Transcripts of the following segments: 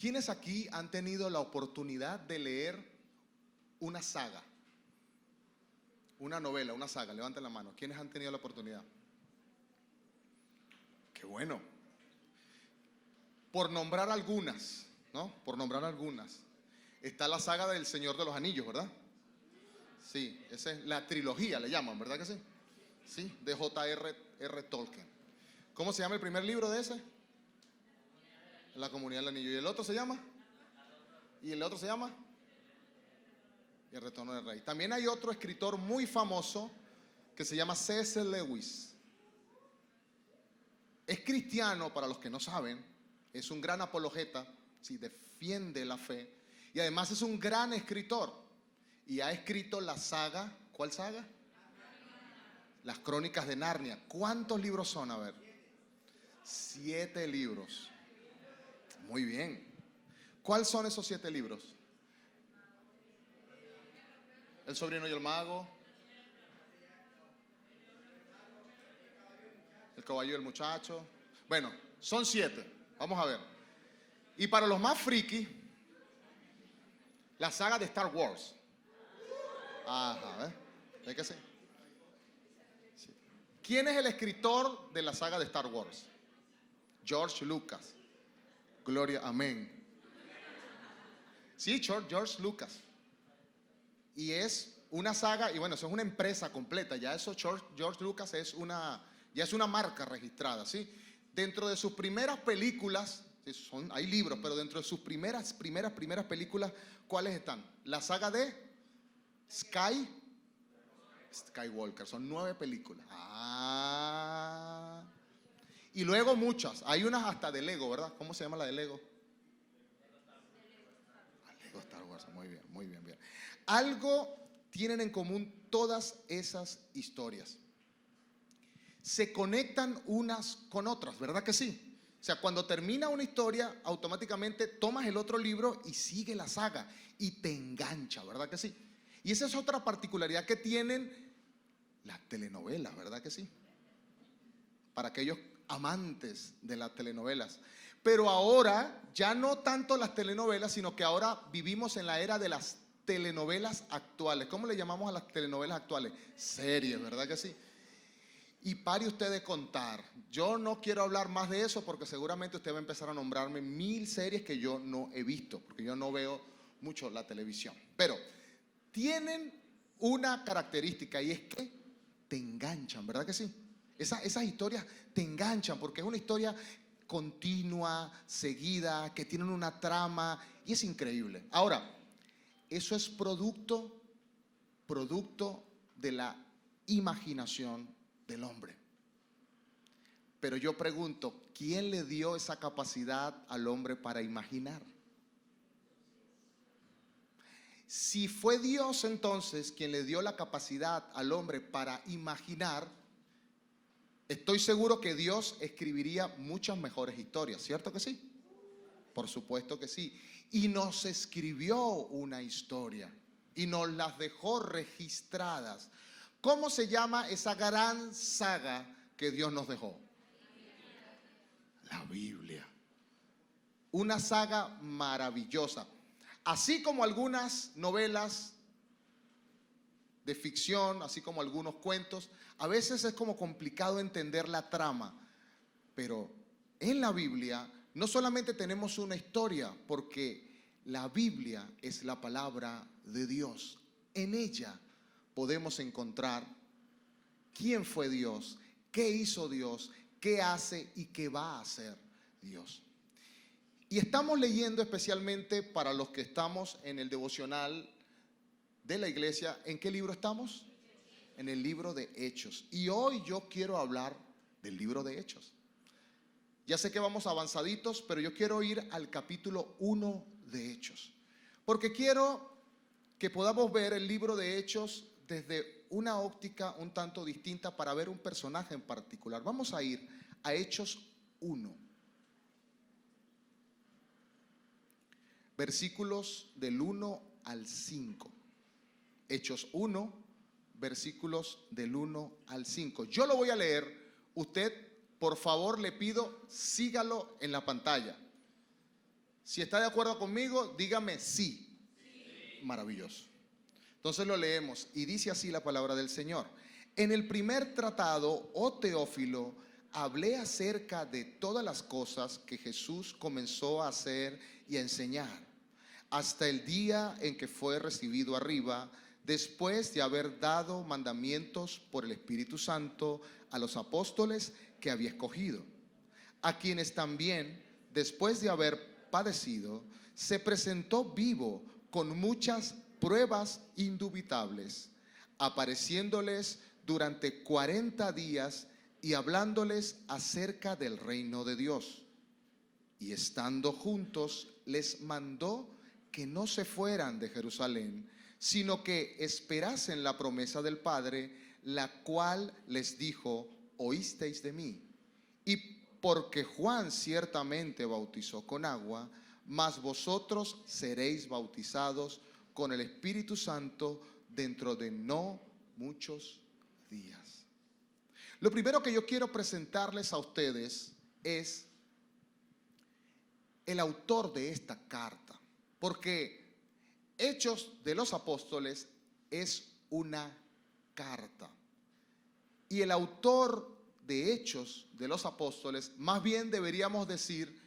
¿Quiénes aquí han tenido la oportunidad de leer una saga? Una novela, una saga. Levanten la mano. ¿Quiénes han tenido la oportunidad? Qué bueno. Por nombrar algunas, ¿no? Por nombrar algunas. Está la saga del Señor de los Anillos, ¿verdad? Sí, esa es la trilogía, le llaman, ¿verdad que sí? Sí, de J.R.R. Tolkien. ¿Cómo se llama el primer libro de ese? La Comunidad del Anillo. ¿Y el otro se llama? ¿Y el otro se llama? Y El Retorno del Rey. También hay otro escritor muy famoso que se llama C.S. Lewis. Es cristiano, para los que no saben. Es un gran apologeta, sí, defiende la fe. Y además es un gran escritor. Y ha escrito la saga, ¿cuál saga? Las Crónicas de Narnia. ¿Cuántos libros son? A ver. 7 libros. Muy bien. ¿Cuáles son esos 7 libros? El sobrino y el mago. El caballo y el muchacho. Bueno, son 7. Vamos a ver. Y para los más friki, la saga de Star Wars. Ajá, ¿ves? ¿Ves que sí? Sí. ¿Quién es el escritor de la saga de Star Wars? George Lucas. Gloria, amén. Sí, George Lucas. Y es una saga, y bueno, eso es una empresa completa. Ya eso, George Lucas ya es una marca registrada, ¿sí? Dentro de sus primeras películas, hay libros, pero dentro de sus primeras películas, ¿cuáles están? La saga de Skywalker, son 9 películas. Y luego muchas, hay unas hasta de Lego, ¿verdad? ¿Cómo se llama la de Lego? Lego Star Wars, muy bien, muy bien, bien. Algo tienen en común todas esas historias. Se conectan unas con otras, ¿verdad que sí? O sea, cuando termina una historia, automáticamente tomas el otro libro y sigue la saga y te engancha, ¿verdad que sí? Y esa es otra particularidad que tienen las telenovelas, ¿verdad que sí? Para aquellos amantes de las telenovelas. Pero ahora ya no tanto las telenovelas, sino que ahora vivimos en la era de las telenovelas actuales. ¿Cómo le llamamos a las telenovelas actuales? Series, ¿verdad que sí? Y pare usted de contar. Yo no quiero hablar más de eso porque seguramente usted va a empezar a nombrarme 1000 series que yo no he visto, porque yo no veo mucho la televisión. Pero tienen una característica y es que te enganchan, ¿verdad que sí? Esas historias te enganchan porque es una historia continua, seguida, que tienen una trama y es increíble. Ahora, eso es producto de la imaginación del hombre. Pero yo pregunto, ¿quién le dio esa capacidad al hombre para imaginar? Si fue Dios entonces quien le dio la capacidad al hombre para imaginar, estoy seguro que Dios escribiría muchas mejores historias, ¿cierto que sí? Por supuesto que sí. Y nos escribió una historia y nos las dejó registradas. ¿Cómo se llama esa gran saga que Dios nos dejó? La Biblia. Una saga maravillosa. Así como algunas novelas de ficción, así como algunos cuentos, a veces es como complicado entender la trama, pero en la Biblia no solamente tenemos una historia, porque la Biblia es la palabra de Dios. En ella podemos encontrar quién fue Dios, qué hizo Dios, qué hace y qué va a hacer Dios. Y estamos leyendo especialmente para los que estamos en el devocional de la iglesia. ¿En qué libro estamos? En el libro de Hechos. Y hoy yo quiero hablar del libro de Hechos. Ya sé que vamos avanzaditos, pero yo quiero ir al capítulo 1 de Hechos. Porque quiero que podamos ver el libro de Hechos desde una óptica un tanto distinta para ver un personaje en particular. Vamos a ir a Hechos 1. Versículos del 1 al 5. Hechos 1, versículos del 1 al 5. Yo lo voy a leer. Usted, por favor, le pido, sígalo en la pantalla. Si está de acuerdo conmigo, dígame sí. Maravilloso. Entonces lo leemos y dice así la palabra del Señor. En el primer tratado, oh Teófilo, hablé acerca de todas las cosas que Jesús comenzó a hacer y a enseñar, hasta el día en que fue recibido arriba, después de haber dado mandamientos por el Espíritu Santo a los apóstoles que había escogido, a quienes también, después de haber padecido, se presentó vivo con muchas pruebas indubitables, apareciéndoles durante 40 días y hablándoles acerca del reino de Dios. Y estando juntos, les mandó que no se fueran de Jerusalén, sino que esperasen la promesa del Padre, la cual les dijo: oísteis de mí. Y porque Juan ciertamente bautizó con agua, mas vosotros seréis bautizados con el Espíritu Santo dentro de no muchos días. Lo primero que yo quiero presentarles a ustedes es el autor de esta carta, porque Hechos de los Apóstoles es una carta. Y el autor de Hechos de los Apóstoles, más bien deberíamos decir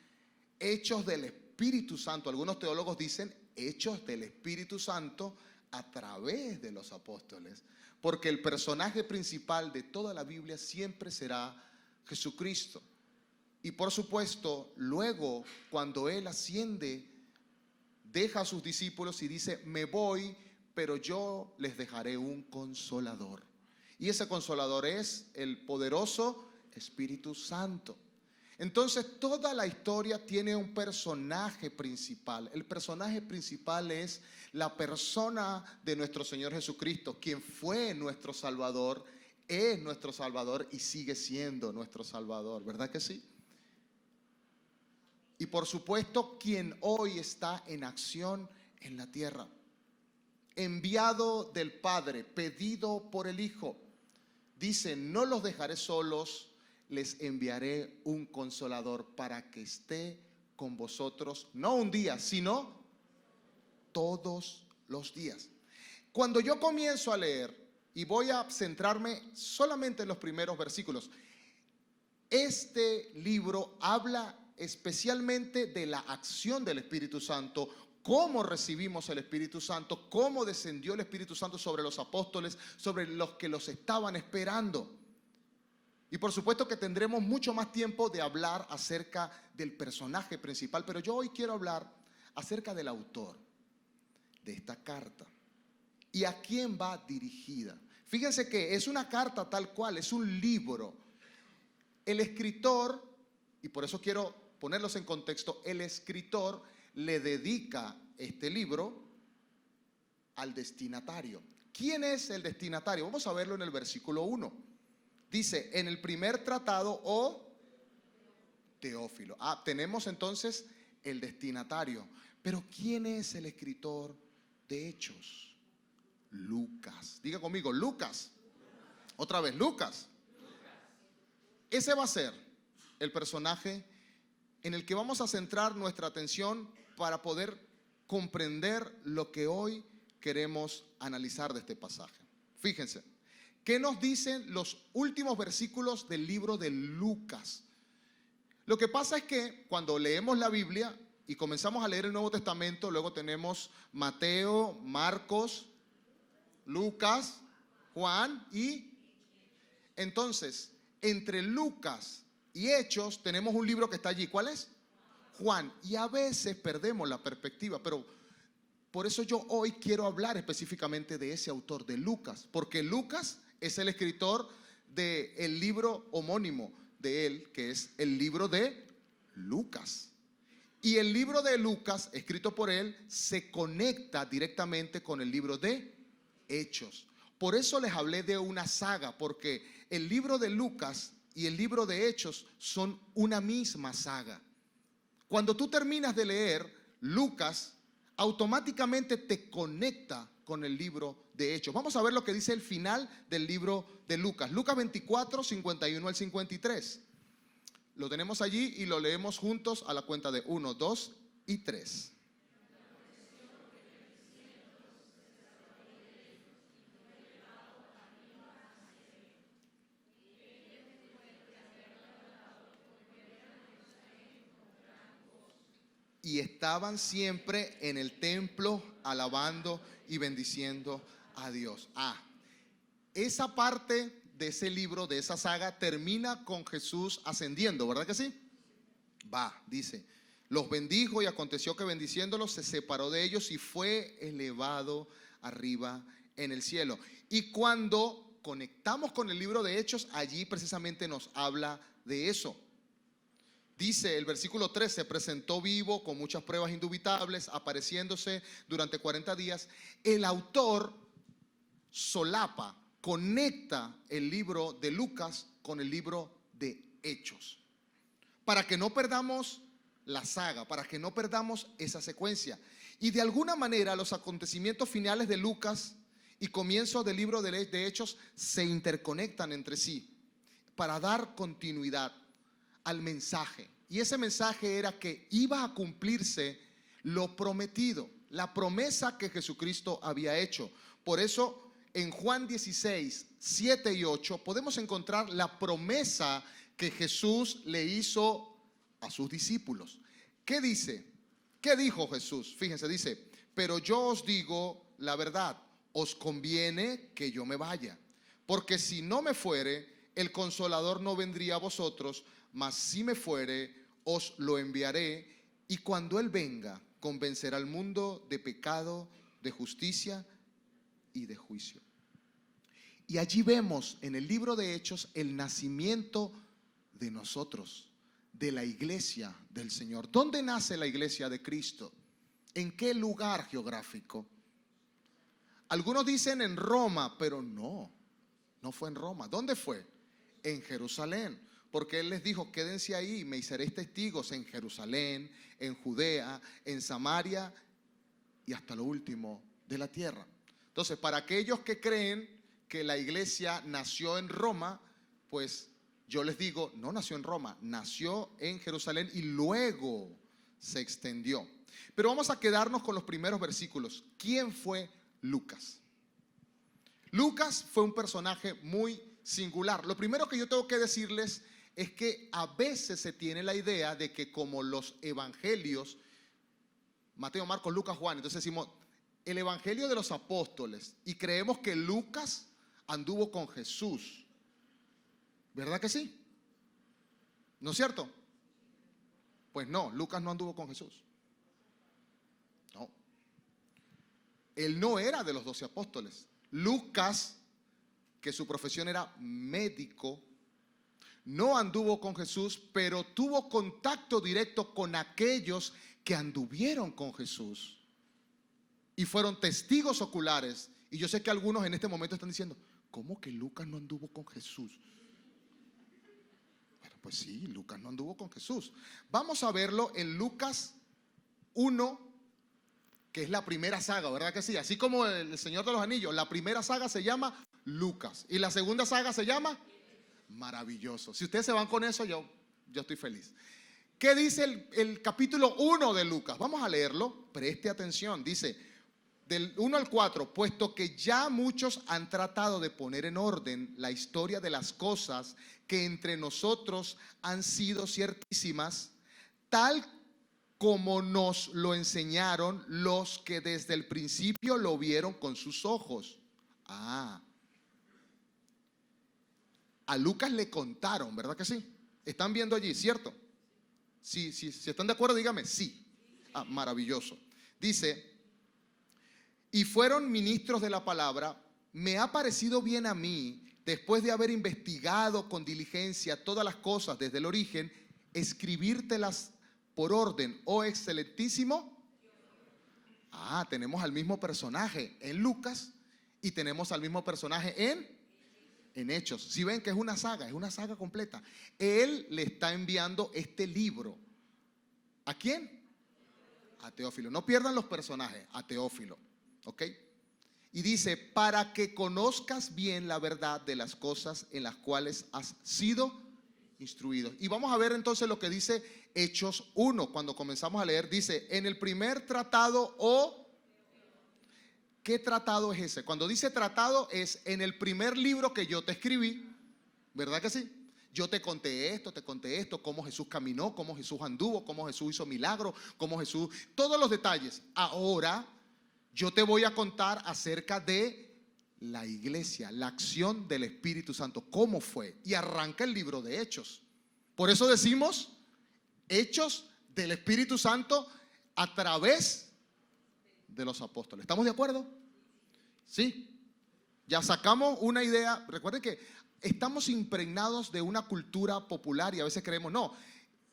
Hechos del Espíritu Santo. Algunos teólogos dicen Hechos del Espíritu Santo a través de los apóstoles, porque el personaje principal de toda la Biblia siempre será Jesucristo. Y por supuesto, luego cuando Él asciende, deja a sus discípulos y dice: me voy, pero yo les dejaré un consolador. Y ese consolador es el poderoso Espíritu Santo. Entonces toda la historia tiene un personaje principal. El personaje principal es la persona de nuestro Señor Jesucristo, quien fue nuestro Salvador, es nuestro Salvador y sigue siendo nuestro Salvador, ¿verdad que sí? Y por supuesto, quien hoy está en acción en la tierra, enviado del Padre, pedido por el Hijo. Dice: no los dejaré solos, les enviaré un consolador para que esté con vosotros, no un día, sino todos los días. Cuando yo comienzo a leer, y voy a centrarme solamente en los primeros versículos, este libro habla especialmente de la acción del Espíritu Santo, cómo recibimos el Espíritu Santo, cómo descendió el Espíritu Santo sobre los apóstoles, sobre los que los estaban esperando. Y por supuesto que tendremos mucho más tiempo de hablar acerca del personaje principal, pero yo hoy quiero hablar acerca del autor de esta carta y a quién va dirigida. Fíjense que es una carta tal cual, es un libro. El escritor, y por eso quiero ponerlos en contexto, el escritor le dedica este libro al destinatario. ¿Quién es el destinatario? Vamos a verlo en el versículo 1. Dice: en el primer tratado, oh Teófilo. Tenemos entonces el destinatario. Pero ¿quién es el escritor de Hechos? Lucas. Diga conmigo, Lucas. Otra vez, Lucas. Ese va a ser el personaje en el que vamos a centrar nuestra atención para poder comprender lo que hoy queremos analizar de este pasaje. Fíjense, ¿qué nos dicen los últimos versículos del libro de Lucas? Lo que pasa es que cuando leemos la Biblia y comenzamos a leer el Nuevo Testamento, luego tenemos Mateo, Marcos, Lucas, Juan y... Entonces, entre Lucas y Hechos tenemos un libro que está allí. ¿Cuál es? Juan. Y a veces perdemos la perspectiva, pero por eso yo hoy quiero hablar específicamente de ese autor, de Lucas, porque Lucas es el escritor del libro homónimo de él, que es el libro de Lucas. Y el libro de Lucas, escrito por él, se conecta directamente con el libro de Hechos. Por eso les hablé de una saga, porque el libro de Lucas y el libro de Hechos son una misma saga. Cuando tú terminas de leer Lucas, automáticamente te conecta con el libro de Hechos. Vamos a ver lo que dice el final del libro de Lucas. Lucas 24, 51 al 53. Lo tenemos allí y lo leemos juntos a la cuenta de 1, 2 y 3. Y estaban siempre en el templo alabando y bendiciendo a Dios. Esa parte de ese libro, de esa saga, termina con Jesús ascendiendo, ¿verdad que sí? Dice, los bendijo y aconteció que bendiciéndolos se separó de ellos y fue elevado arriba en el cielo. Y cuando conectamos con el libro de Hechos, allí precisamente nos habla de eso. Dice el versículo 3, se presentó vivo con muchas pruebas indubitables, apareciéndose durante 40 días. El autor solapa, conecta el libro de Lucas con el libro de Hechos, para que no perdamos la saga, para que no perdamos esa secuencia. Y de alguna manera los acontecimientos finales de Lucas y comienzos del libro de Hechos se interconectan entre sí para dar continuidad al mensaje. Y ese mensaje era que iba a cumplirse lo prometido, la promesa que Jesucristo había hecho. Por eso en Juan 16, 7 y 8 podemos encontrar la promesa que Jesús le hizo a sus discípulos. ¿Qué dice? ¿Qué dijo Jesús? Fíjense, dice, pero yo os digo la verdad, os conviene que yo me vaya, porque si no me fuere, el Consolador no vendría a vosotros, mas si me fuere, os lo enviaré, y cuando Él venga, convencerá al mundo de pecado, de justicia y de juicio. Y allí vemos en el libro de Hechos el nacimiento de nosotros, de la iglesia del Señor. ¿Dónde nace la iglesia de Cristo? ¿En qué lugar geográfico? Algunos dicen en Roma, pero no fue en Roma. ¿Dónde fue? En Jerusalén, porque Él les dijo, quédense ahí, me seréis testigos en Jerusalén, en Judea, en Samaria y hasta lo último de la tierra. Entonces, para aquellos que creen que la iglesia nació en Roma, pues yo les digo, no nació en Roma, nació en Jerusalén y luego se extendió. Pero vamos a quedarnos con los primeros versículos. ¿Quién fue Lucas? Lucas fue un personaje muy singular. Lo primero que yo tengo que decirles es que a veces se tiene la idea de que como los evangelios, Mateo, Marcos, Lucas, Juan, entonces decimos el evangelio de los apóstoles y creemos que Lucas anduvo con Jesús. ¿Verdad que sí? ¿No es cierto? Pues no, Lucas no anduvo con Jesús. No. Él no era de los 12 apóstoles. Lucas, que su profesión era médico, no anduvo con Jesús, pero tuvo contacto directo con aquellos que anduvieron con Jesús y fueron testigos oculares. Y yo sé que algunos en este momento están diciendo, ¿cómo que Lucas no anduvo con Jesús? Bueno, pues sí, Lucas no anduvo con Jesús. Vamos a verlo en Lucas 1, que es la primera saga, ¿verdad que sí? Así como el Señor de los Anillos, la primera saga se llama Lucas y la segunda saga se llama Maravilloso. Si ustedes se van con eso, yo estoy feliz. ¿Qué dice el capítulo 1 de Lucas? Vamos a leerlo, preste atención. Dice, del 1 al 4, puesto que ya muchos han tratado de poner en orden la historia de las cosas que entre nosotros han sido ciertísimas, tal como nos lo enseñaron los que desde el principio lo vieron con sus ojos. A Lucas le contaron, ¿verdad que sí? ¿Están viendo allí, cierto? Si están de acuerdo, dígame, sí. Maravilloso. Dice, y fueron ministros de la palabra, me ha parecido bien a mí, después de haber investigado con diligencia todas las cosas desde el origen, escribírtelas por orden, oh excelentísimo. Tenemos al mismo personaje en Lucas y tenemos al mismo personaje en Hechos. Si ven que es una saga completa. Él le está enviando este libro. ¿A quién? A Teófilo. No pierdan los personajes, a Teófilo. ¿Ok? Y dice, para que conozcas bien la verdad de las cosas en las cuales has sido instruidos. Y vamos a ver entonces lo que dice Hechos 1. Cuando comenzamos a leer, dice, en el primer tratado o... ¿Qué tratado es ese? Cuando dice tratado es en el primer libro que yo te escribí, ¿verdad que sí? Yo te conté esto, cómo Jesús caminó, cómo Jesús anduvo, cómo Jesús hizo milagros, cómo Jesús, todos los detalles. Ahora yo te voy a contar acerca de la iglesia, la acción del Espíritu Santo, cómo fue. Y arranca el libro de Hechos. Por eso decimos Hechos del Espíritu Santo a través de los apóstoles. ¿Estamos de acuerdo? Sí. Ya sacamos una idea. Recuerden que estamos impregnados de una cultura popular y a veces creemos, no,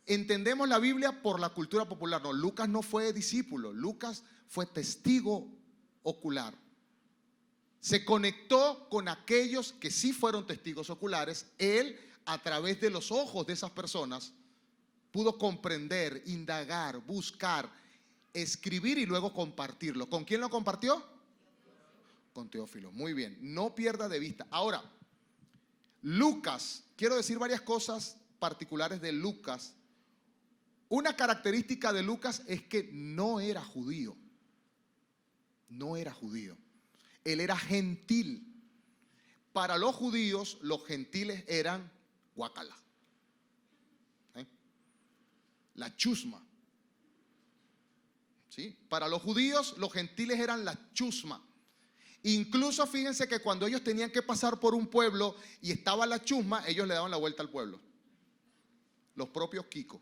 entendemos la Biblia por la cultura popular. No, Lucas no fue discípulo, Lucas fue testigo ocular. Se conectó con aquellos que sí fueron testigos oculares. Él, a través de los ojos de esas personas, pudo comprender, indagar, buscar, escribir y luego compartirlo. ¿Con quién lo compartió? Con Teófilo. Muy bien, no pierda de vista. Ahora, Lucas, quiero decir varias cosas particulares de Lucas. Una característica de Lucas es que no era judío. No era judío. Él era gentil. Para los judíos, los gentiles eran guácala. La chusma. ¿Sí? Para los judíos, los gentiles eran la chusma. Incluso fíjense que cuando ellos tenían que pasar por un pueblo y estaba la chusma, ellos le daban la vuelta al pueblo. Los propios Kiko.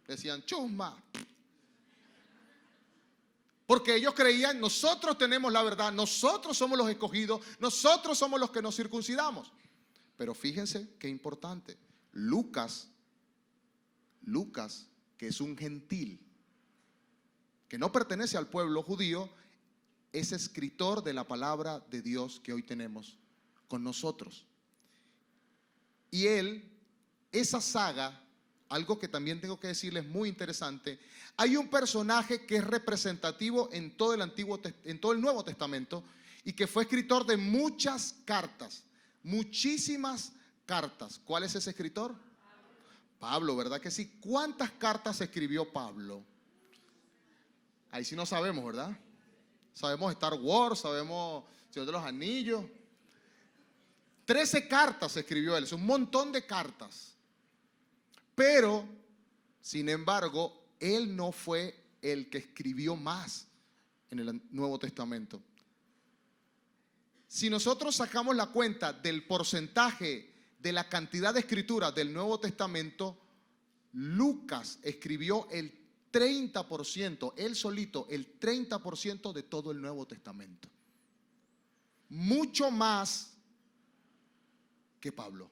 Decían, chusma. Porque ellos creían, nosotros tenemos la verdad, nosotros somos los escogidos, nosotros somos los que nos circuncidamos. Pero fíjense qué importante. Lucas, que es un gentil, que no pertenece al pueblo judío, es escritor de la palabra de Dios que hoy tenemos con nosotros. Y él, esa saga, algo que también tengo que decirles muy interesante, hay un personaje que es representativo en todo el Nuevo Testamento y que fue escritor de muchas cartas, muchísimas cartas. ¿Cuál es ese escritor? Pablo, ¿verdad que sí? ¿Cuántas cartas escribió Pablo? Ahí sí no sabemos, ¿verdad? Sabemos Star Wars, sabemos Señor de los Anillos. 13 cartas escribió él, es un montón de cartas. Pero, sin embargo, él no fue el que escribió más en el Nuevo Testamento. Si nosotros sacamos la cuenta del porcentaje de la cantidad de escrituras del Nuevo Testamento, Lucas escribió el 30%, él solito, el 30% de todo el Nuevo Testamento. Mucho más que Pablo.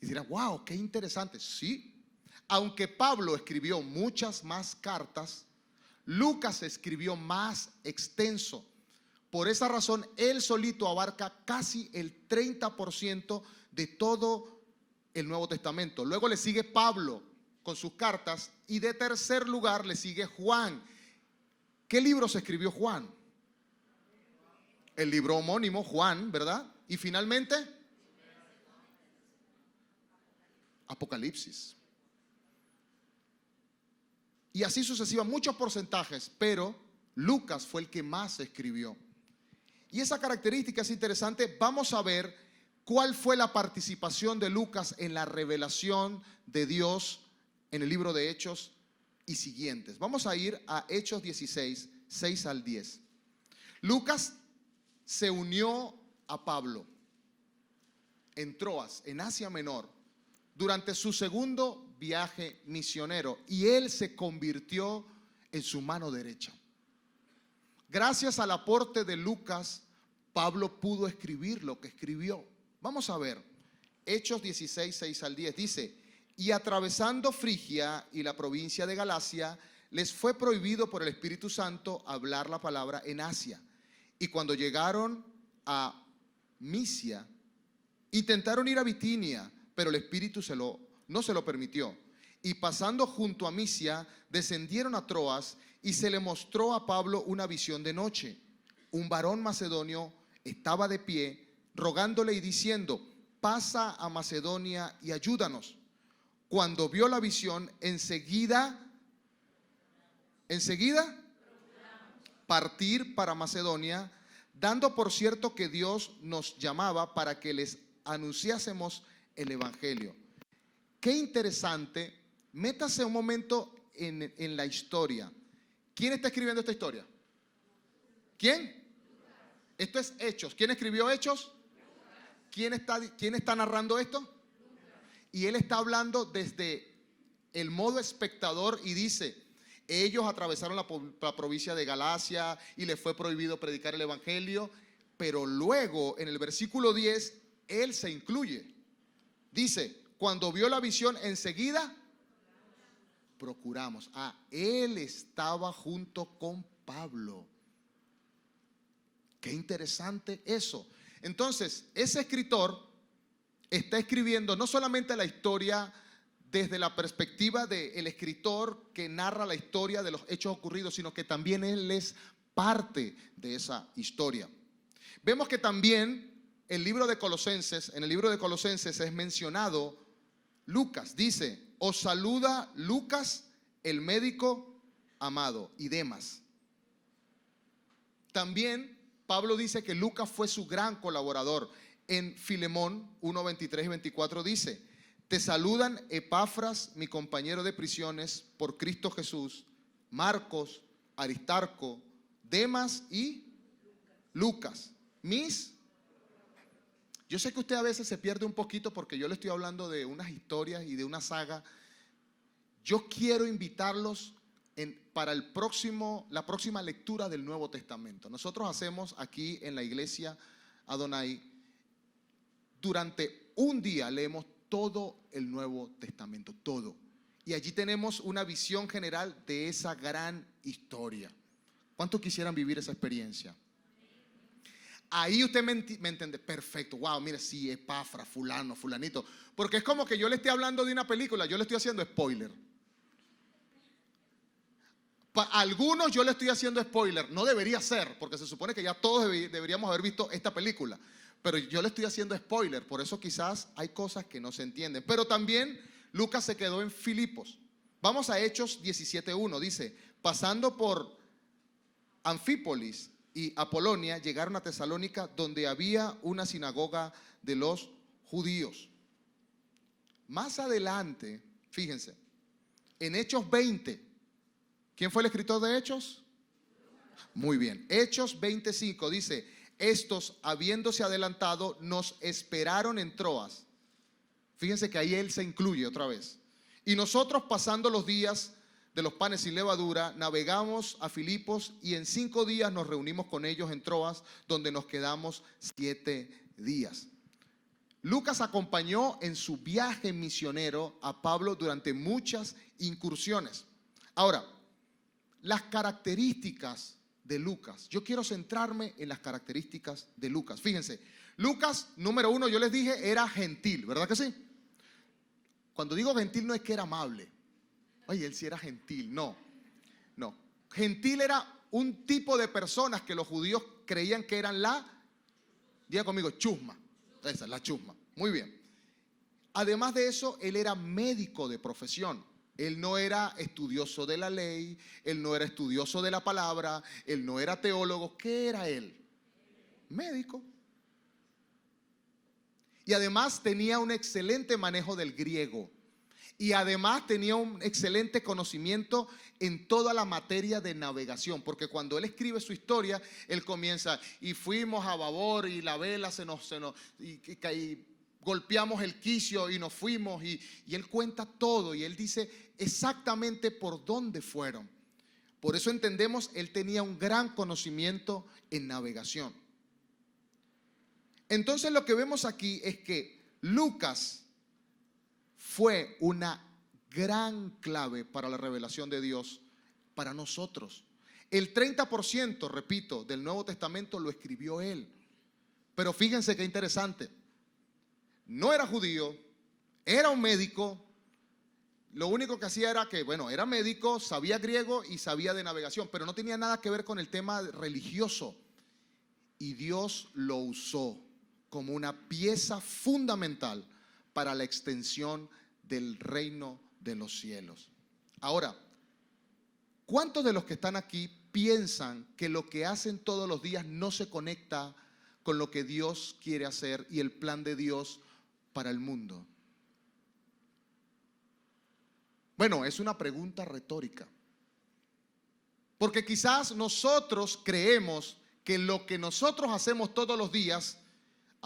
Y dirá, wow, qué interesante. Sí, aunque Pablo escribió muchas más cartas, Lucas escribió más extenso. Por esa razón, él solito abarca casi el 30% de todo el Nuevo Testamento. Luego le sigue Pablo con sus cartas y de tercer lugar le sigue Juan. ¿Qué libros escribió Juan? El libro homónimo, Juan, ¿verdad? Y finalmente, Apocalipsis. Y así sucesivamente, muchos porcentajes, pero Lucas fue el que más escribió. Y esa característica es interesante. Vamos a ver cuál fue la participación de Lucas en la revelación de Dios en el libro de Hechos y siguientes. Vamos a ir a Hechos 16, 6 al 10. Lucas se unió a Pablo en Troas, en Asia Menor, durante su segundo viaje misionero, y él se convirtió en su mano derecha. Gracias al aporte de Lucas, Pablo pudo escribir lo que escribió. Vamos a ver, Hechos 16, 6 al 10, dice: y atravesando Frigia y la provincia de Galacia, les fue prohibido por el Espíritu Santo hablar la palabra en Asia. Y cuando llegaron a Misia, intentaron ir a Bitinia, pero el Espíritu no se lo permitió. Y pasando junto a Misia, descendieron a Troas y se le mostró a Pablo una visión de noche. Un varón macedonio estaba de pie, rogándole y diciendo: pasa a Macedonia y ayúdanos. Cuando vio la visión, enseguida, partir para Macedonia, dando por cierto que Dios nos llamaba para que les anunciásemos el evangelio. Qué interesante. Métase un momento en la historia. ¿Quién está escribiendo esta historia? ¿Quién? Esto es Hechos. ¿Quién escribió Hechos? ¿Quién está narrando esto? Y él está hablando desde el modo espectador y dice: ellos atravesaron la provincia de Galacia y les fue prohibido predicar el evangelio, pero luego en el versículo 10 él se incluye. Dice: cuando vio la visión, enseguida procuramos. Él estaba junto con Pablo. Qué interesante eso. Entonces, ese escritor está escribiendo no solamente la historia desde la perspectiva del escritor que narra la historia de los hechos ocurridos, sino que también él es parte de esa historia. Vemos que también en el libro de Colosenses es mencionado Lucas. Dice: os saluda Lucas, el médico amado, y Demas. También Pablo dice que Lucas fue su gran colaborador. En Filemón 1:23 y 24 dice: te saludan Epafras, mi compañero de prisiones por Cristo Jesús, Marcos, Aristarco, Demas y Lucas, Yo sé que usted a veces se pierde un poquito porque yo le estoy hablando de unas historias y de una saga. Yo quiero invitarlos para la próxima lectura del Nuevo Testamento. Nosotros hacemos aquí en la iglesia Adonai, durante un día leemos todo el Nuevo Testamento, todo. Y allí tenemos una visión general de esa gran historia. ¿Cuántos quisieran vivir esa experiencia? Ahí usted me entiende, perfecto. Wow, mire, sí, Epafras, fulano, fulanito. Porque es como que yo le estoy hablando de una película, yo le estoy haciendo spoiler. Para algunos yo le estoy haciendo spoiler, no debería ser, porque se supone que ya todos deberíamos haber visto esta película. Pero yo le estoy haciendo spoiler, por eso quizás hay cosas que no se entienden. Pero también Lucas se quedó en Filipos. Vamos a Hechos 17:1, dice: pasando por Anfípolis y Apolonia, llegaron a Tesalónica, donde había una sinagoga de los judíos. Más adelante, fíjense, en Hechos 20, ¿quién fue el escritor de Hechos? Muy bien, Hechos 25 dice: estos, habiéndose adelantado, nos esperaron en Troas. Fíjense que ahí él se incluye otra vez. Y nosotros, pasando los días de los panes sin levadura, navegamos a Filipos y en 5 días nos reunimos con ellos en Troas, donde nos quedamos 7 días. Lucas acompañó en su viaje misionero a Pablo durante muchas incursiones. Ahora, las características de Lucas. Yo quiero centrarme en las características de Lucas. Fíjense, Lucas, número 1, yo les dije, era gentil, ¿verdad que sí? Cuando digo gentil no es que era amable. Oye, él sí era gentil, no. Gentil era un tipo de personas que los judíos creían que eran diga conmigo, chusma. Esa es la chusma, muy bien. Además de eso, él era médico de profesión. Él no era estudioso de la ley, él no era estudioso de la palabra, él no era teólogo. ¿Qué era él? Médico. Y además tenía un excelente manejo del griego. Y además tenía un excelente conocimiento en toda la materia de navegación. Porque cuando él escribe su historia, él comienza: y fuimos a babor y la vela y golpeamos el quicio y nos fuimos. Y él cuenta todo y él dice exactamente por dónde fueron. Por eso entendemos, él tenía un gran conocimiento en navegación. Entonces lo que vemos aquí es que Lucas fue una gran clave para la revelación de Dios para nosotros. El 30%, repito, del Nuevo Testamento lo escribió él. Pero fíjense qué interesante. No era judío, era un médico. Lo único que hacía era que, era médico, sabía griego y sabía de navegación, pero no tenía nada que ver con el tema religioso. Y Dios lo usó como una pieza fundamental para la extensión del reino de los cielos. Ahora, ¿cuántos de los que están aquí piensan que lo que hacen todos los días no se conecta con lo que Dios quiere hacer y el plan de Dios para el mundo? Bueno, es una pregunta retórica. Porque quizás nosotros creemos que lo que nosotros hacemos todos los días,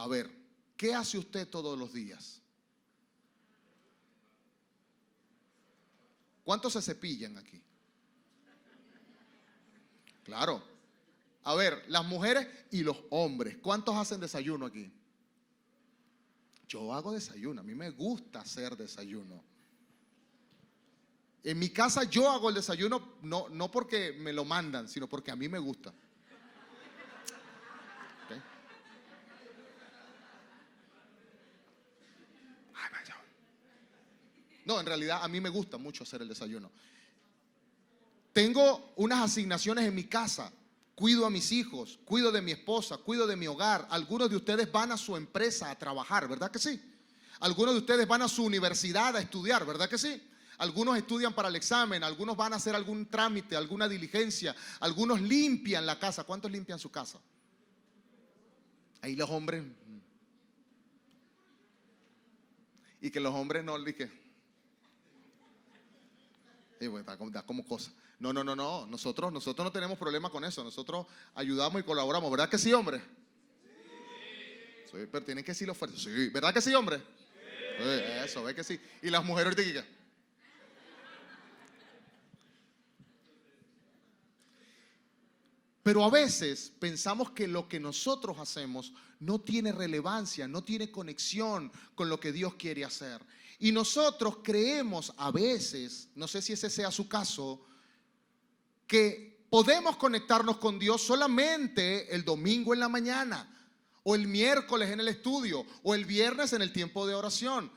a ver, ¿qué hace usted todos los días? ¿Cuántos se cepillan aquí? Claro. A ver, las mujeres y los hombres, ¿cuántos hacen desayuno aquí? Yo hago desayuno, a mí me gusta hacer desayuno. En mi casa yo hago el desayuno, no porque me lo mandan, sino porque a mí me gusta. ¿Okay? No, en realidad a mí me gusta mucho hacer el desayuno. Tengo unas asignaciones en mi casa. Cuido a mis hijos, cuido de mi esposa, cuido de mi hogar. Algunos de ustedes van a su empresa a trabajar, ¿verdad que sí? Algunos de ustedes van a su universidad a estudiar, ¿verdad que sí? Algunos estudian para el examen, algunos van a hacer algún trámite, alguna diligencia, algunos limpian la casa. ¿Cuántos limpian su casa? Ahí los hombres. Y que los hombres no dije. Da como cosa. No. Nosotros no tenemos problema con eso. Nosotros ayudamos y colaboramos. ¿Verdad que sí, hombre? Sí, pero tienen que decirlo fuerte. Sí, ¿verdad que sí, hombre? Sí. Eso, ve que sí. Y las mujeres ahorita ¿qué? Pero a veces pensamos que lo que nosotros hacemos no tiene relevancia, no tiene conexión con lo que Dios quiere hacer. Y nosotros creemos a veces, no sé si ese sea su caso, que podemos conectarnos con Dios solamente el domingo en la mañana, o el miércoles en el estudio, o el viernes en el tiempo de oración.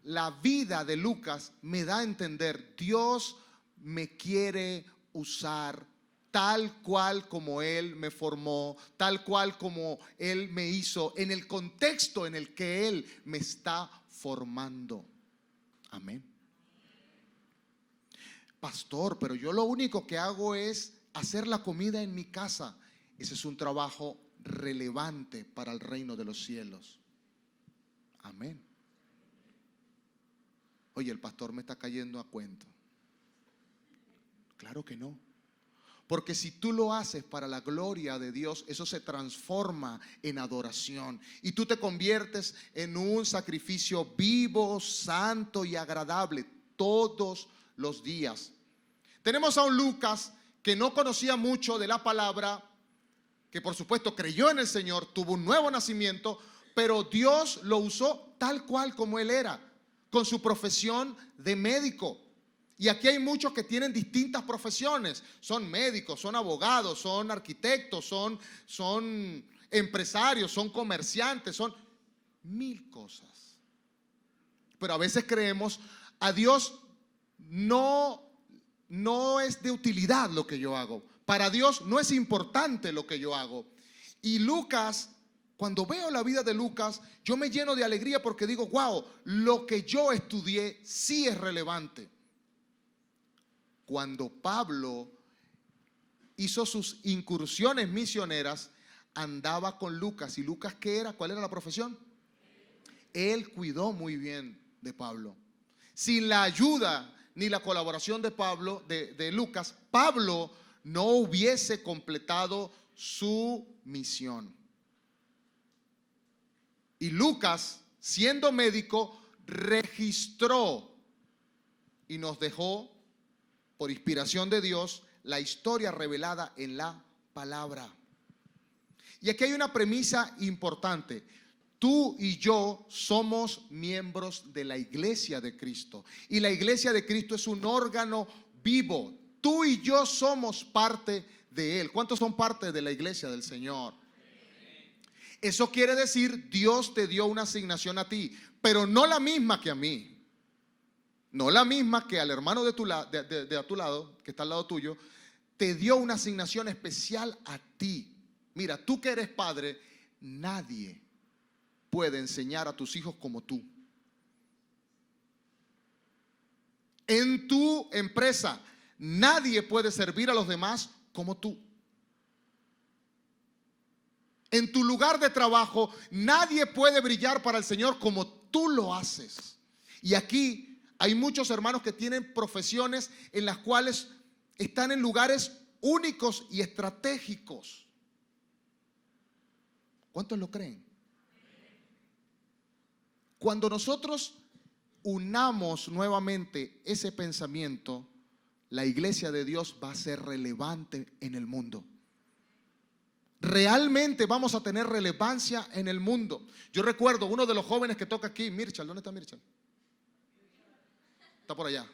La vida de Lucas me da a entender, Dios me quiere usar tal cual como Él me formó, tal cual como Él me hizo, en el contexto en el que Él me está formando. Amén. Pastor, pero yo lo único que hago es hacer la comida en mi casa. Ese es un trabajo relevante para el reino de los cielos. Amén. Oye, el pastor me está cayendo a cuento. Claro que no. Porque si tú lo haces para la gloria de Dios, eso se transforma en adoración. Y tú te conviertes en un sacrificio vivo, santo y agradable todos los días. Tenemos a un Lucas que no conocía mucho de la palabra, que por supuesto creyó en el Señor, tuvo un nuevo nacimiento, pero Dios lo usó tal cual como él era, con su profesión de médico. Y aquí hay muchos que tienen distintas profesiones. Son médicos, son abogados, son arquitectos, son empresarios, son comerciantes, son mil cosas. Pero a veces creemos, a Dios no es de utilidad lo que yo hago. Para Dios no es importante lo que yo hago. Y Lucas, cuando veo la vida de Lucas, yo me lleno de alegría porque digo, wow, lo que yo estudié sí es relevante. Cuando Pablo hizo sus incursiones misioneras, andaba con Lucas. ¿Y Lucas qué era? ¿Cuál era la profesión? Él cuidó muy bien de Pablo. Sin la ayuda ni la colaboración de Pablo, de Lucas, Pablo no hubiese completado su misión. Y Lucas, siendo médico, registró y nos dejó, por inspiración de Dios, la historia revelada en la palabra. Y aquí hay una premisa importante. Tú y yo somos miembros de la iglesia de Cristo. Y la iglesia de Cristo es un órgano vivo. Tú y yo somos parte de Él. ¿Cuántos son parte de la iglesia del Señor? Eso quiere decir, Dios te dio una asignación a ti, pero no la misma que a mí. No la misma que al hermano de a tu lado, que está al lado tuyo. Te dio una asignación especial a ti. Mira, tú que eres padre, nadie puede enseñar a tus hijos como tú. En tu empresa, nadie puede servir a los demás como tú. En tu lugar de trabajo, nadie puede brillar para el Señor como tú lo haces. Y aquí hay muchos hermanos que tienen profesiones en las cuales están en lugares únicos y estratégicos. ¿Cuántos lo creen? Cuando nosotros unamos nuevamente ese pensamiento, la iglesia de Dios va a ser relevante en el mundo. Realmente vamos a tener relevancia en el mundo. Yo recuerdo uno de los jóvenes que toca aquí, Mirchal. ¿Dónde está Mirchal? Está por allá.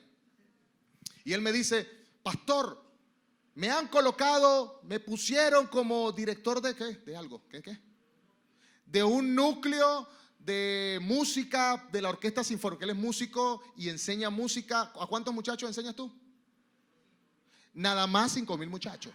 Y él me dice: pastor, me han colocado, me pusieron como director de ¿qué? De algo. ¿Qué? De un núcleo de música de la Orquesta Sinfónica. Él es músico y enseña música. ¿A cuántos muchachos enseñas tú? Nada más 5,000 muchachos.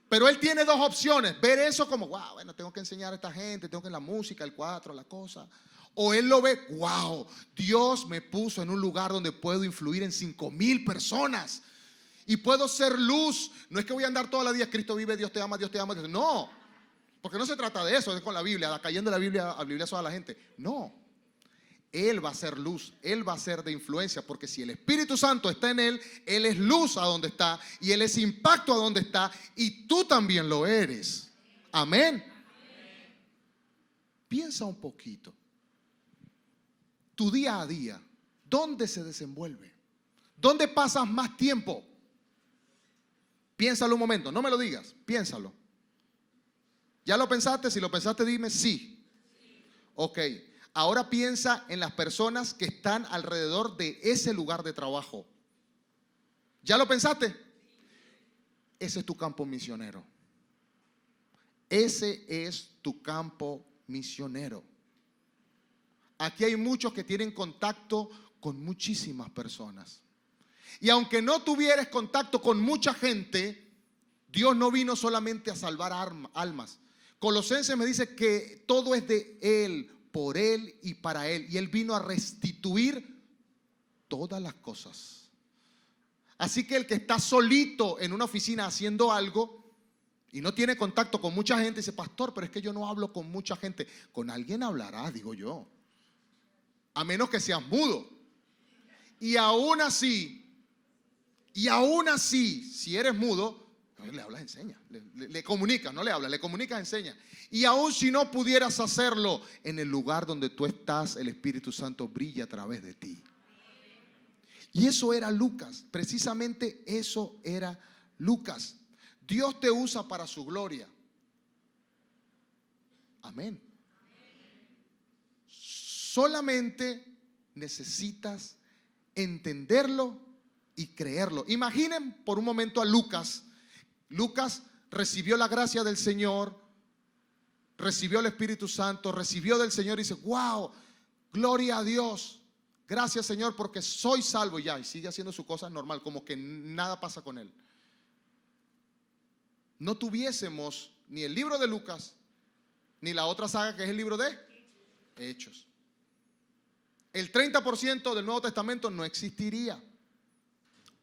Pero él tiene dos opciones: ver eso como, wow, bueno, tengo que enseñar a esta gente, tengo que la música, el cuatro, la cosa. O él lo ve, wow, Dios me puso en un lugar donde puedo influir en 5,000 personas. Y puedo ser luz. No es que voy a andar toda la vida, Cristo vive, Dios te ama, Dios te ama. No, porque no se trata de eso, es con la Biblia, cayendo la Biblia a la gente. No, Él va a ser luz, Él va a ser de influencia, porque si el Espíritu Santo está en Él, Él es luz a donde está, y Él es impacto a donde está, y tú también lo eres. Amén. Piensa un poquito. Tu día a día, ¿dónde se desenvuelve? ¿Dónde pasas más tiempo? Piénsalo un momento, no me lo digas, piénsalo. ¿Ya lo pensaste? Si lo pensaste, dime sí. Ok, ahora piensa en las personas que están alrededor de ese lugar de trabajo. ¿Ya lo pensaste? Ese es tu campo misionero. Ese es tu campo misionero. Aquí hay muchos que tienen contacto con muchísimas personas. Y aunque no tuvieras contacto con mucha gente, Dios no vino solamente a salvar almas. Colosenses me dice que todo es de Él, por Él y para Él. Y Él vino a restituir todas las cosas. Así que el que está solito en una oficina haciendo algo y no tiene contacto con mucha gente, dice: pastor, pero es que yo no hablo con mucha gente. Con alguien hablará, digo yo. A menos que seas mudo. Y aún así, si eres mudo, le hablas, enseña, le comunicas, no le hablas, le comunicas, enseña. Y aún si no pudieras hacerlo, en el lugar donde tú estás, el Espíritu Santo brilla a través de ti. Y eso era Lucas, precisamente eso era Lucas. Dios te usa para su gloria. Amén. Solamente necesitas entenderlo y creerlo. Imaginen por un momento a Lucas. Lucas recibió la gracia del Señor, recibió el Espíritu Santo, recibió del Señor y dice: wow, gloria a Dios, gracias Señor porque soy salvo. Y sigue haciendo su cosa normal, como que nada pasa con él. No tuviésemos ni el libro de Lucas ni la otra saga que es el libro de Hechos. El 30% del Nuevo Testamento no existiría.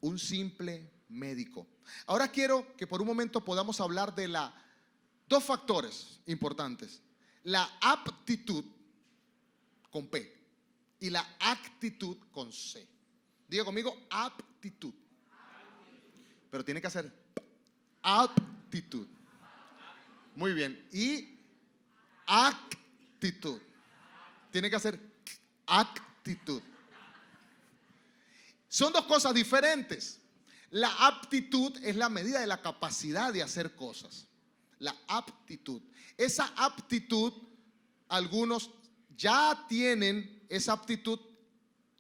Un simple médico. Ahora quiero que por un momento podamos hablar de dos factores importantes: la aptitud con P y la actitud con C. Diga conmigo: aptitud. Pero tiene que hacer aptitud. Muy bien. Y actitud. Tiene que hacer actitud. Son dos cosas diferentes. La aptitud es la medida de la capacidad de hacer cosas. La aptitud. Esa aptitud, algunos ya tienen esa aptitud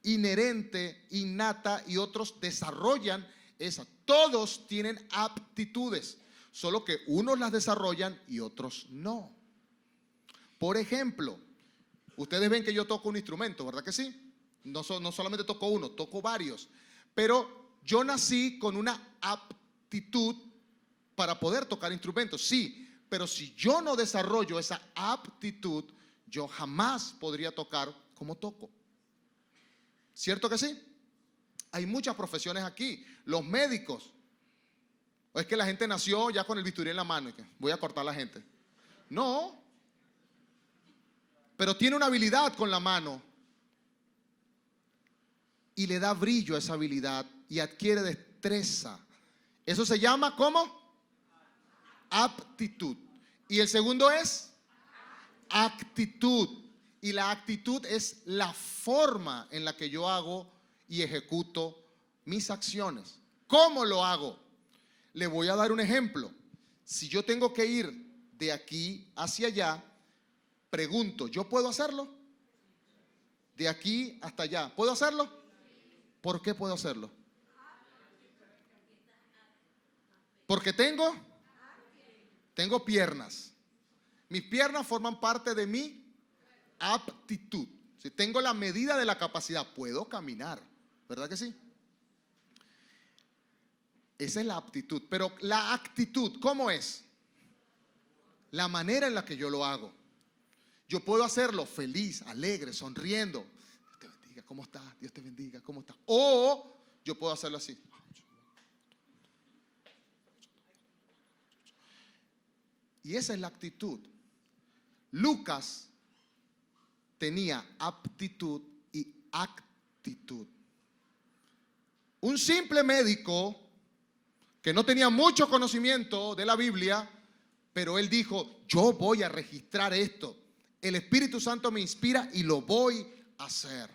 inherente, innata, y otros desarrollan esa. Todos tienen aptitudes, solo que unos las desarrollan y otros no. Por ejemplo, ustedes ven que yo toco un instrumento, ¿verdad que sí? No solamente toco uno, toco varios. Pero yo nací con una aptitud para poder tocar instrumentos, sí, pero si yo no desarrollo esa aptitud, yo jamás podría tocar como toco. ¿Cierto que sí? Hay muchas profesiones aquí. Los médicos. ¿O es que la gente nació ya con el bisturí en la mano y que voy a cortar a la gente? No. Pero tiene una habilidad con la mano y le da brillo a esa habilidad y adquiere destreza. Eso se llama ¿cómo? Aptitud. Y el segundo es actitud. Y la actitud es la forma en la que yo hago y ejecuto mis acciones. ¿Cómo lo hago? Le voy a dar un ejemplo. Si yo tengo que ir de aquí hacia allá, pregunto, ¿yo puedo hacerlo? De aquí hasta allá, ¿puedo hacerlo? ¿Por qué puedo hacerlo? Porque tengo piernas. Mis piernas forman parte de mi aptitud. Si tengo la medida de la capacidad, puedo caminar, ¿verdad que sí? Esa es la aptitud. Pero la actitud, ¿cómo es? La manera en la que yo lo hago. Yo puedo hacerlo feliz, alegre, sonriendo. Dios te bendiga, ¿cómo estás? Dios te bendiga, ¿cómo estás? O yo puedo hacerlo así. Y esa es la actitud. Lucas tenía aptitud y actitud. Un simple médico que no tenía mucho conocimiento de la Biblia, pero él dijo, yo voy a registrar esto. El Espíritu Santo me inspira y lo voy a hacer.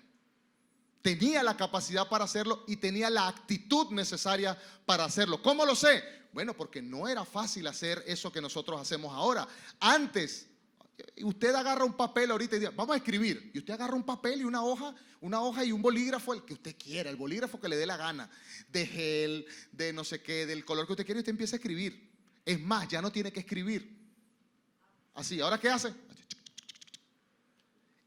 Tenía la capacidad para hacerlo y tenía la actitud necesaria para hacerlo. ¿Cómo lo sé? Bueno, porque no era fácil hacer eso que nosotros hacemos ahora. Antes, usted agarra un papel ahorita y dice, vamos a escribir. Y usted agarra un papel y una hoja y un bolígrafo, el que usted quiera, el bolígrafo que le dé la gana, de gel, de no sé qué, del color que usted quiere, y usted empieza a escribir. Es más, ya no tiene que escribir. Así, ¿ahora qué hace?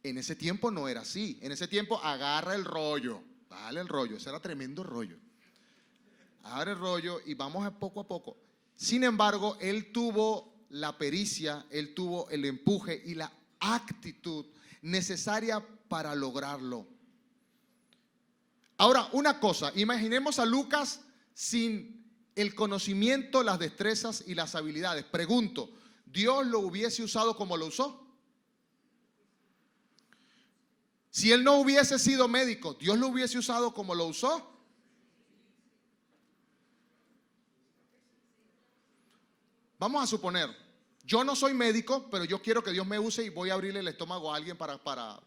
En ese tiempo no era así. En ese tiempo agarra el rollo, dale el rollo, ese era tremendo rollo. Agarra el rollo y vamos a poco. Sin embargo, él tuvo la pericia, él tuvo el empuje y la actitud necesaria para lograrlo. Ahora, una cosa, imaginemos a Lucas sin el conocimiento, las destrezas y las habilidades. Pregunto, ¿Dios lo hubiese usado como lo usó? Si él no hubiese sido médico, ¿Dios lo hubiese usado como lo usó? Vamos a suponer, yo no soy médico, pero yo quiero que Dios me use y voy a abrirle el estómago a alguien para...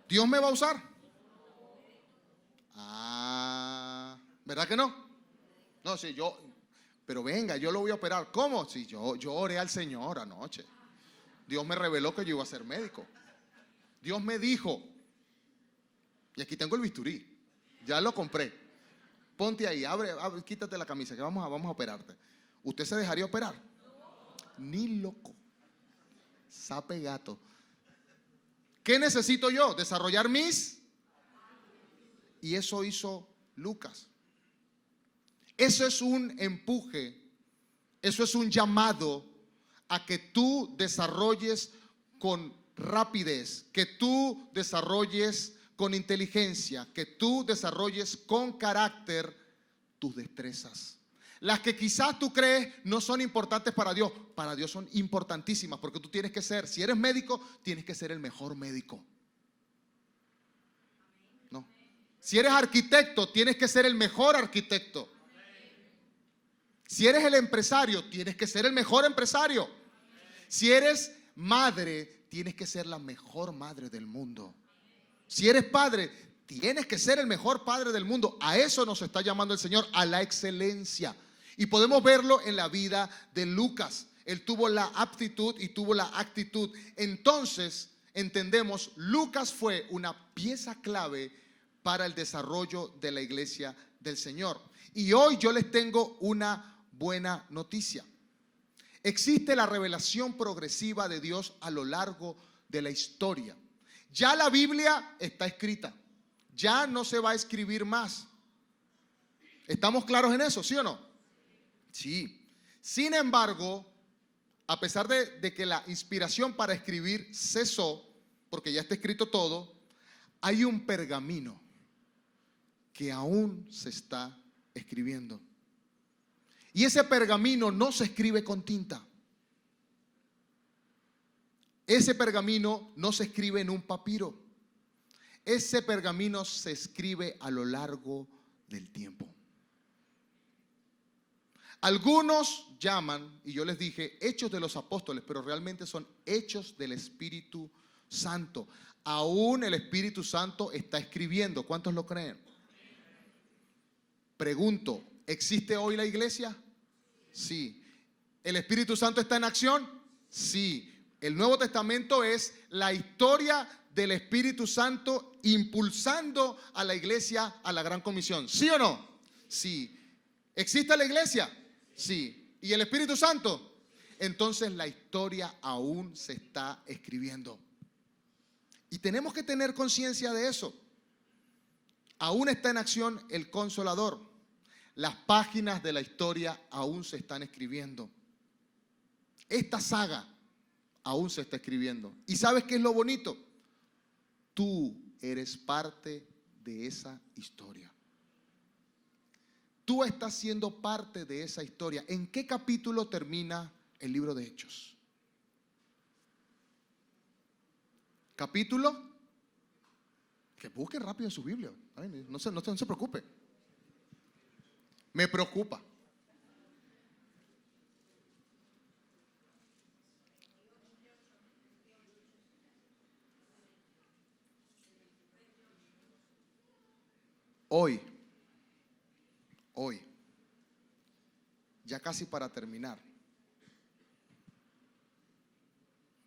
¿Dios me va a usar? Ah, ¿verdad que no? No, sí, pero venga, yo lo voy a operar. ¿Cómo? Sí, yo oré al Señor anoche. Dios me reveló que yo iba a ser médico. Dios me dijo, y aquí tengo el bisturí, ya lo compré. Ponte ahí, abre, quítate la camisa que vamos a operarte. ¿Usted se dejaría operar? Ni loco. Sape gato. ¿Qué necesito yo? Desarrollar mis. Y eso hizo Lucas. Eso es un empuje, eso es un llamado a que tú desarrolles con rapidez, que tú desarrolles con inteligencia, que tú desarrolles con carácter tus destrezas. Las que quizás tú crees no son importantes para Dios son importantísimas, porque tú tienes que ser, si eres médico, tienes que ser el mejor médico. No. Si eres arquitecto, tienes que ser el mejor arquitecto. Si eres el empresario, tienes que ser el mejor empresario. Si eres madre, tienes que ser la mejor madre del mundo. Si eres padre, tienes que ser el mejor padre del mundo. A eso nos está llamando el Señor, a la excelencia. Y podemos verlo en la vida de Lucas. Él tuvo la aptitud y tuvo la actitud. Entonces, entendemos, Lucas fue una pieza clave para el desarrollo de la iglesia del Señor. Y hoy yo les tengo una buena noticia. Existe la revelación progresiva de Dios a lo largo de la historia. Ya la Biblia está escrita. Ya no se va a escribir más. ¿Estamos claros en eso, sí o no? Sí. Sin embargo, a pesar de que la inspiración para escribir cesó, porque ya está escrito todo, hay un pergamino que aún se está escribiendo. Y ese pergamino no se escribe con tinta. Ese pergamino no se escribe en un papiro. Ese pergamino se escribe a lo largo del tiempo. Algunos llaman, y yo les dije, Hechos de los Apóstoles, pero realmente son Hechos del Espíritu Santo. Aún el Espíritu Santo está escribiendo. ¿Cuántos lo creen? Pregunto, ¿existe hoy la iglesia? Sí. ¿El Espíritu Santo está en acción? Sí. El Nuevo Testamento es la historia del Espíritu Santo impulsando a la iglesia a la gran comisión. ¿Sí o no? Sí. ¿Existe la iglesia? Sí. ¿Y el Espíritu Santo? Entonces la historia aún se está escribiendo. Y tenemos que tener conciencia de eso. Aún está en acción el Consolador. Las páginas de la historia aún se están escribiendo. Esta saga aún se está escribiendo. ¿Y sabes qué es lo bonito? Tú eres parte de esa historia. Tú estás siendo parte de esa historia. ¿En qué capítulo termina el libro de Hechos? Capítulo que busquen rápido en su Biblia. Ay, no se preocupe. Me preocupa. Hoy, ya casi para terminar,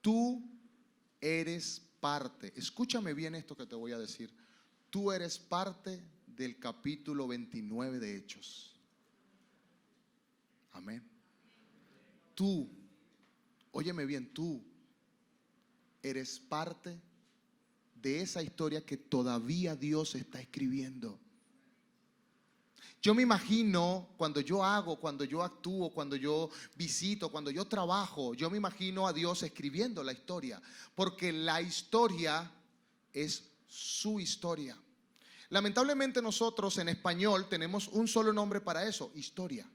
tú eres parte, escúchame bien esto que te voy a decir, tú eres parte del capítulo 29 de Hechos. Amén. Tú, óyeme bien, tú eres parte de esa historia que todavía Dios está escribiendo. Yo me imagino cuando yo hago, cuando yo actúo, cuando yo visito, cuando yo trabajo, yo me imagino a Dios escribiendo la historia, porque la historia es su historia. Lamentablemente nosotros en español tenemos un solo nombre para eso, historia.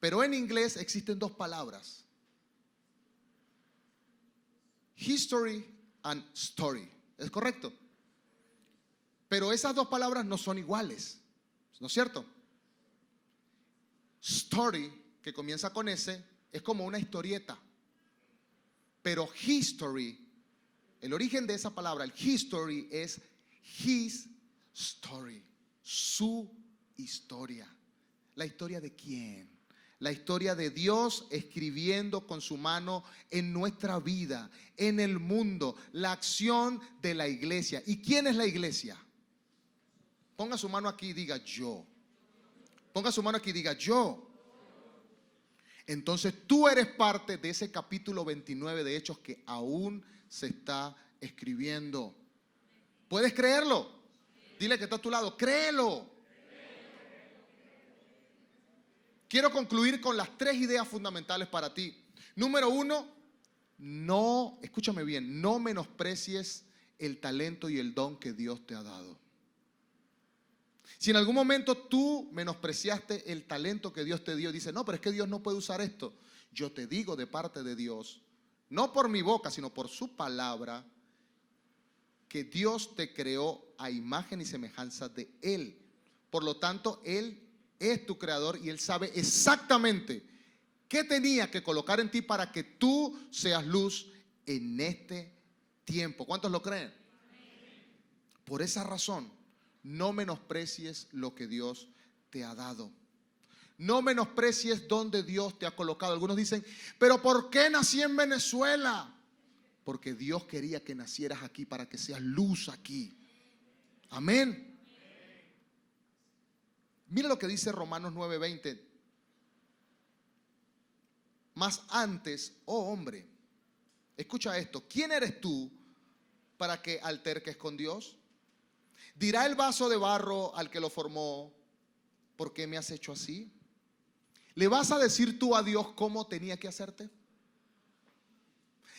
Pero en inglés existen dos palabras: history and story. ¿Es correcto? Pero esas dos palabras no son iguales, ¿no es cierto? Story, que comienza con S, es como una historieta. Pero history, el origen de esa palabra, el history, es his story, su historia. ¿La historia de quién? La historia de Dios escribiendo con su mano en nuestra vida, en el mundo, la acción de la iglesia. ¿Y quién es la iglesia? Ponga su mano aquí y diga yo. Ponga su mano aquí y diga yo. Entonces tú eres parte de ese capítulo 29 de Hechos que aún se está escribiendo. ¿Puedes creerlo? Dile que está a tu lado, créelo. Quiero concluir con las 3 ideas fundamentales para ti. Número 1, no, escúchame bien, no menosprecies el talento y el don que Dios te ha dado. Si en algún momento tú menospreciaste el talento que Dios te dio y dices, no, pero es que Dios no puede usar esto. Yo te digo de parte de Dios, no por mi boca, sino por su palabra, que Dios te creó a imagen y semejanza de Él. Por lo tanto, Él es tu creador y Él sabe exactamente qué tenía que colocar en ti para que tú seas luz en este tiempo. ¿Cuántos lo creen? Por esa razón, no menosprecies lo que Dios te ha dado. No menosprecies donde Dios te ha colocado. Algunos dicen, pero ¿por qué nací en Venezuela? Porque Dios quería que nacieras aquí para que seas luz aquí. Amén. Mira lo que dice Romanos 9:20. Mas antes, oh hombre, escucha esto, ¿quién eres tú para que alterques con Dios? ¿Dirá el vaso de barro al que lo formó, ¿por qué me has hecho así? ¿Le vas a decir tú a Dios cómo tenía que hacerte?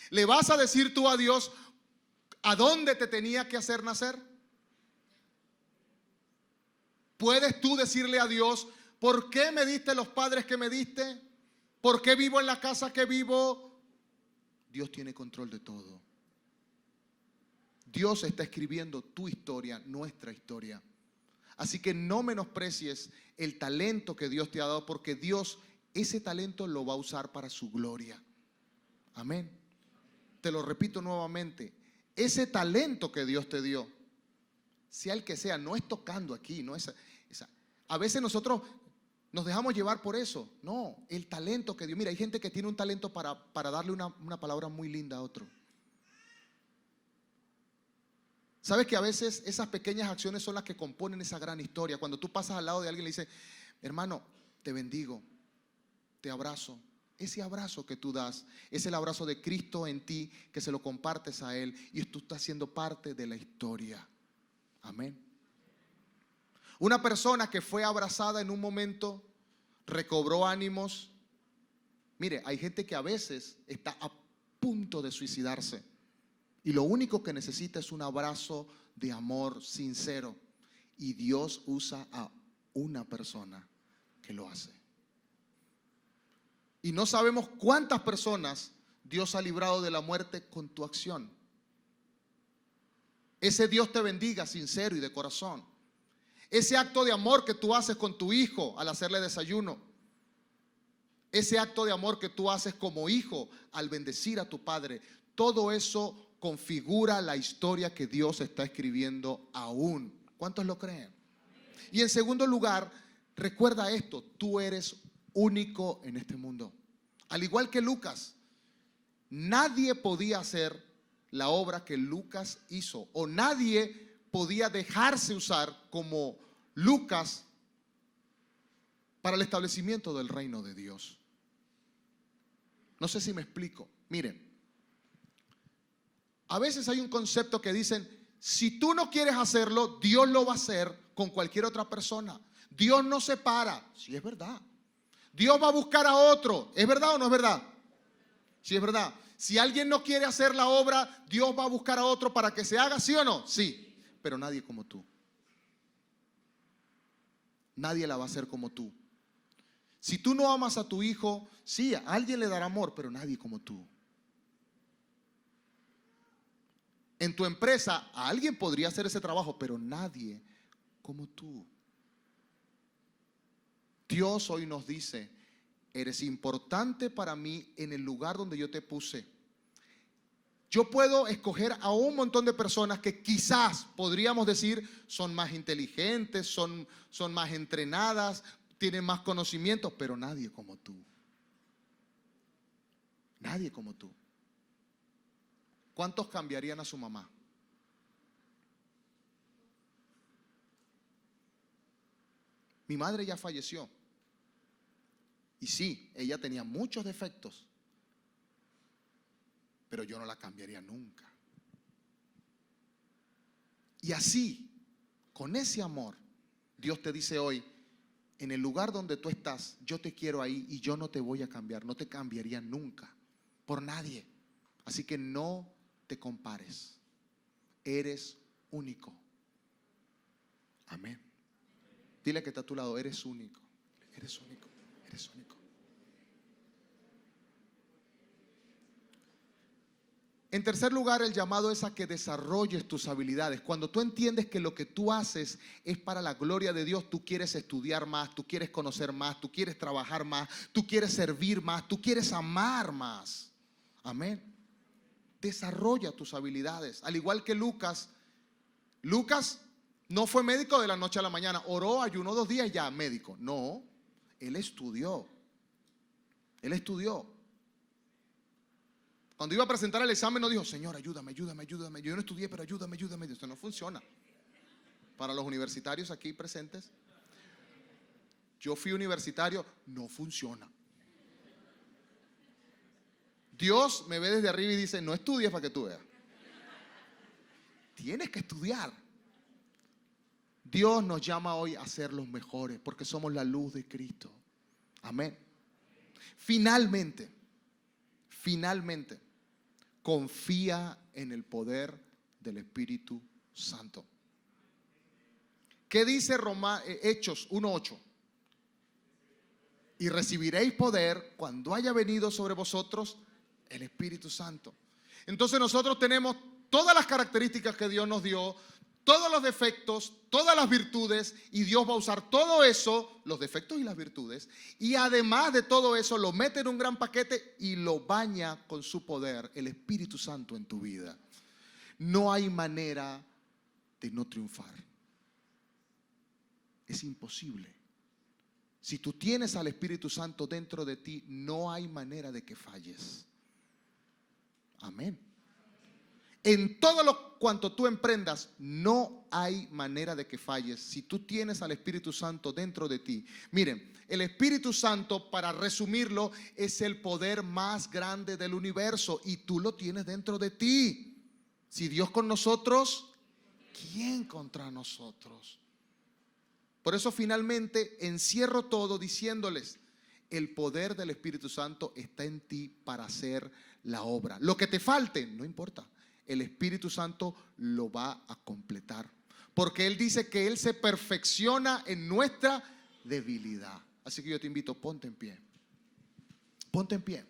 ¿Le vas a decir tú a Dios a dónde te tenía que hacer nacer? ¿Puedes tú decirle a Dios, ¿por qué me diste los padres que me diste? ¿Por qué vivo en la casa que vivo? Dios tiene control de todo. Dios está escribiendo tu historia, nuestra historia. Así que no menosprecies el talento que Dios te ha dado, porque Dios ese talento lo va a usar para su gloria. Amén. Te lo repito nuevamente. Ese talento que Dios te dio, sea el que sea, no es tocando aquí, no es a veces nosotros nos dejamos llevar por eso. No, el talento que Dios. Mira, hay gente que tiene un talento para darle una palabra muy linda a otro. ¿Sabes que a veces esas pequeñas acciones son las que componen esa gran historia? Cuando tú pasas al lado de alguien y le dices, hermano, te bendigo, te abrazo. Ese abrazo que tú das es el abrazo de Cristo en ti, que se lo compartes a Él y tú estás siendo parte de la historia. Amén. Una persona que fue abrazada en un momento, recobró ánimos. Mire, hay gente que a veces está a punto de suicidarse y lo único que necesita es un abrazo de amor sincero. Y Dios usa a una persona que lo hace. Y no sabemos cuántas personas Dios ha librado de la muerte con tu acción. Ese Dios te bendiga sincero y de corazón. Ese acto de amor que tú haces con tu hijo al hacerle desayuno. Ese acto de amor que tú haces como hijo al bendecir a tu padre. Todo eso configura la historia que Dios está escribiendo aún. ¿Cuántos lo creen? Y en segundo lugar, recuerda esto, tú eres único en este mundo. Al igual que Lucas, nadie podía hacer la obra que Lucas hizo, o nadie podía dejarse usar como Lucas para el establecimiento del reino de Dios. No sé si me explico. Miren, a veces hay un concepto que dicen, si tú no quieres hacerlo, Dios lo va a hacer con cualquier otra persona. Dios no se para. Sí, es verdad. Dios va a buscar a otro. ¿Es verdad o no es verdad? Sí, es verdad. Si alguien no quiere hacer la obra, Dios va a buscar a otro para que se haga, ¿sí o no? Sí, pero nadie como tú. Nadie la va a hacer como tú. Si tú no amas a tu hijo, sí, a alguien le dará amor, pero nadie como tú. En tu empresa, a alguien podría hacer ese trabajo, pero nadie como tú. Dios hoy nos dice, eres importante para mí en el lugar donde yo te puse. Yo puedo escoger a un montón de personas que quizás podríamos decir son más inteligentes, son más entrenadas, tienen más conocimientos, pero nadie como tú. Nadie como tú. ¿Cuántos cambiarían a su mamá? Mi madre ya falleció. Y sí, ella tenía muchos defectos, pero yo no la cambiaría nunca. Y así, con ese amor, Dios te dice hoy, en el lugar donde tú estás, yo te quiero ahí y yo no te voy a cambiar, no te cambiaría nunca, por nadie. Así que no te compares, eres único. Amén. Dile que está a tu lado, eres único, eres único, eres único. En tercer lugar, el llamado es a que desarrolles tus habilidades. Cuando tú entiendes que lo que tú haces es para la gloria de Dios, tú quieres estudiar más, tú quieres conocer más, tú quieres trabajar más, tú quieres servir más, tú quieres amar más. Amén. Desarrolla tus habilidades. Al igual que Lucas no fue médico de la noche a la mañana, oró, ayunó 2 días y ya médico. No, él estudió. Él estudió. Cuando iba a presentar el examen no dijo, Señor, ayúdame, ayúdame, ayúdame. Yo no estudié, pero ayúdame, ayúdame. Esto no funciona. Para los universitarios aquí presentes, yo fui universitario, no funciona. Dios me ve desde arriba y dice, no estudies para que tú veas. Tienes que estudiar. Dios nos llama hoy a ser los mejores porque somos la luz de Cristo. Amén. Finalmente, confía en el poder del Espíritu Santo. ¿Qué dice Hechos 1:8? Y recibiréis poder cuando haya venido sobre vosotros el Espíritu Santo. Entonces nosotros tenemos todas las características que Dios nos dio, todos los defectos, todas las virtudes, y Dios va a usar todo eso, los defectos y las virtudes, y además de todo eso lo mete en un gran paquete y lo baña con su poder, el Espíritu Santo, en tu vida. No hay manera de no triunfar. Es imposible. Si tú tienes al Espíritu Santo dentro de ti, no hay manera de que falles. Amén. En todo lo cuanto tú emprendas, no hay manera de que falles si tú tienes al Espíritu Santo dentro de ti. Miren, el Espíritu Santo, para resumirlo, es el poder más grande del universo y tú lo tienes dentro de ti. Si Dios con nosotros, ¿quién contra nosotros? Por eso finalmente encierro todo diciéndoles: el poder del Espíritu Santo está en ti para hacer la obra. Lo que te falte, no importa. El Espíritu Santo lo va a completar. Porque Él dice que Él se perfecciona en nuestra debilidad. Así que yo te invito, ponte en pie. Ponte en pie.